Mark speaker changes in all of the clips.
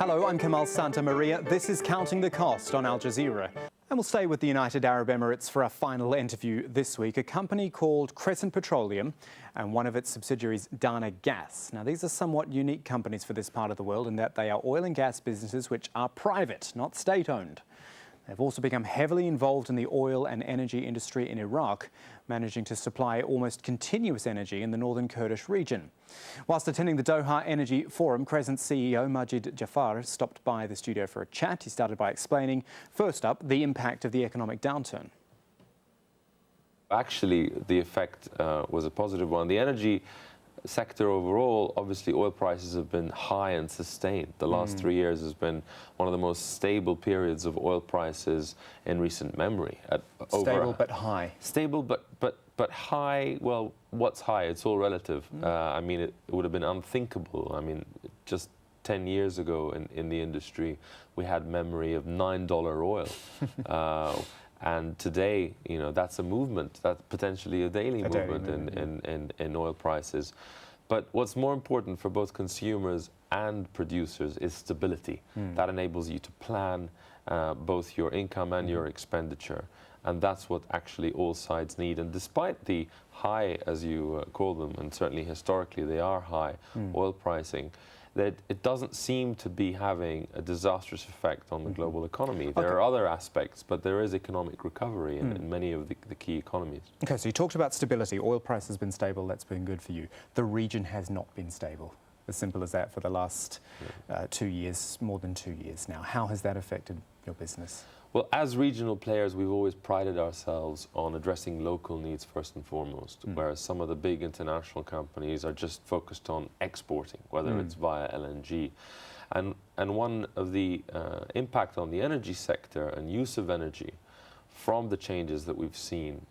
Speaker 1: Hello, I'm Kamal Santamaria. This is Counting the Cost on Al Jazeera. And we'll stay with the United Arab Emirates for our final interview this week. A company called Crescent Petroleum and one of its subsidiaries, Dana Gas. Now, these are somewhat unique companies for this part of the world in that they are oil and gas businesses which are private, not state-owned. They've also become heavily involved in the oil and energy industry in Iraq, managing to supply almost continuous energy in the northern Kurdish region. Whilst attending the Doha Energy Forum, Crescent CEO Majid Jafar stopped by the studio for a chat. He started by explaining, first up, the impact of the economic downturn.
Speaker 2: Actually, the effect was a positive one. The energy sector overall, obviously oil prices have been high and sustained. The last 3 years has been one of the most stable periods of oil prices in recent memory.
Speaker 1: Stable but high.
Speaker 2: Stable but high. Well, what's high? It's all relative. I mean, it would have been unthinkable. I mean, just 10 years ago in the industry, we had memory of $9 oil. And today, you know, that's a movement, that's potentially a daily movement in oil prices. But what's more important for both consumers and producers is stability. That enables you to plan both your income and your expenditure. And that's what actually all sides need. And despite the high, as you call them, and certainly historically they are high, oil pricing, that it doesn't seem to be having a disastrous effect on the global economy. There are other aspects, but there is economic recovery in many of the key economies. Okay,
Speaker 1: so you talked about stability. Oil price has been stable. That's been good for you. The region has not been stable. As simple as that for the last 2 years, more than 2 years now. How has that affected your business?
Speaker 2: Well, as regional players, we've always prided ourselves on addressing local needs first and foremost, whereas some of the big international companies are just focused on exporting, whether it's via LNG. And one of the impact on the energy sector and use of energy from the changes that we've seen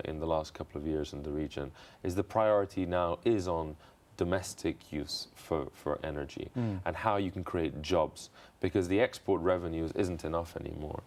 Speaker 2: in the last couple of years in the region is the priority now is on domestic use for energy and how you can create jobs, because the export revenues isn't enough anymore.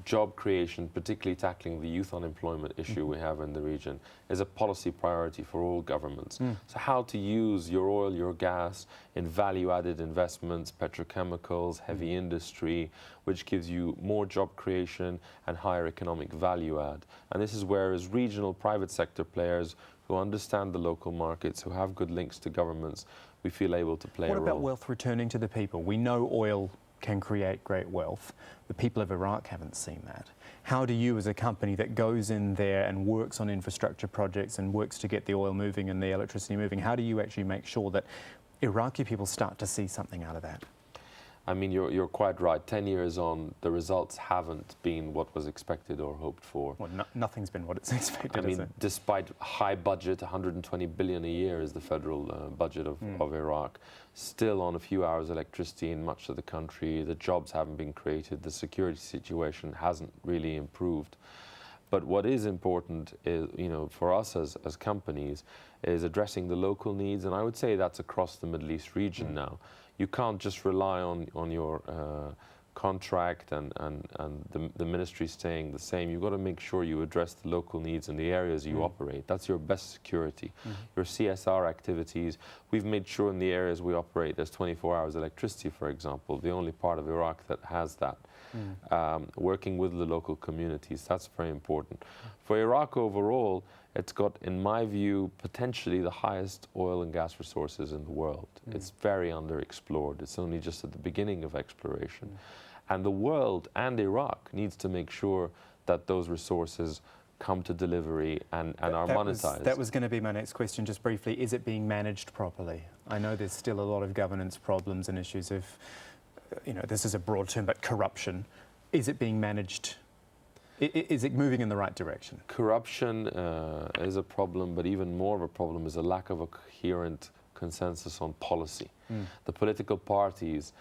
Speaker 2: Job creation, particularly tackling the youth unemployment issue we have in the region, is a policy priority for all governments. So how to use your oil, your gas in value-added investments, petrochemicals, heavy industry, which gives you more job creation and higher economic value add. And this is where, as regional private sector players who understand the local markets, who have good links to governments, we feel able to play a role.
Speaker 1: What about wealth returning to the people? We know oil can create great wealth. The people of Iraq haven't seen that. How do you, as a company that goes in there and works on infrastructure projects and works to get the oil moving and the electricity moving, how do you actually make sure that Iraqi people start to see something out of that?
Speaker 2: I mean, you're quite right. 10 years on, the results haven't been what was expected or hoped for.
Speaker 1: Well, nothing's been what it's expected,
Speaker 2: I mean, despite high budget, 120 billion a year is the federal budget of Iraq, still on a few hours electricity in much of the country, the jobs haven't been created, the security situation hasn't really improved. But what is important is, you know, for us as companies, is addressing the local needs, and I would say that's across the Middle East region now. You can't just rely on your contract and the ministry staying the same. You've got to make sure you address the local needs in the areas you operate. That's your best security. Your CSR activities, we've made sure in the areas we operate there's 24 hours electricity, for example, the only part of Iraq that has that. Working with the local communities, that's very important. For Iraq overall, it's got, in my view, potentially the highest oil and gas resources in the world. It's very underexplored. It's only just at the beginning of exploration. And the world and Iraq needs to make sure that those resources come to delivery and are monetized.
Speaker 1: That was going to be my next question, just briefly. Is it being managed properly? I know there's still a lot of governance problems and issues of, you know, this is a broad term, but corruption. Is it being managed? Is it moving in the right direction?
Speaker 2: Corruption is a problem, but even more of a problem is a lack of a coherent consensus on policy. The political parties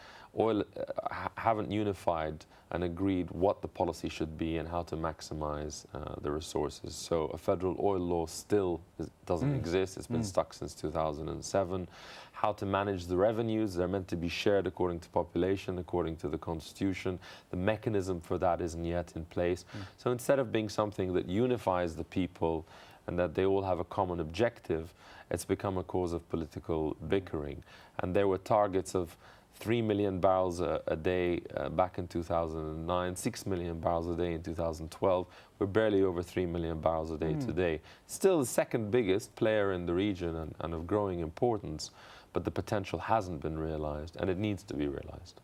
Speaker 2: haven't unified and agreed what the policy should be and how to maximize the resources. So a federal oil law still doesn't exist. It's been stuck since 2007. How to manage the revenues, they're meant to be shared according to population, according to the Constitution. The mechanism for that isn't yet in place. So instead of being something that unifies the people and that they all have a common objective, it's become a cause of political bickering. And there were targets of 3 million barrels a day back in 2009, 6 million barrels a day in 2012. We're barely over 3 million barrels a day today. Still the second biggest player in the region and of growing importance, but the potential hasn't been realized, and it needs to be realized.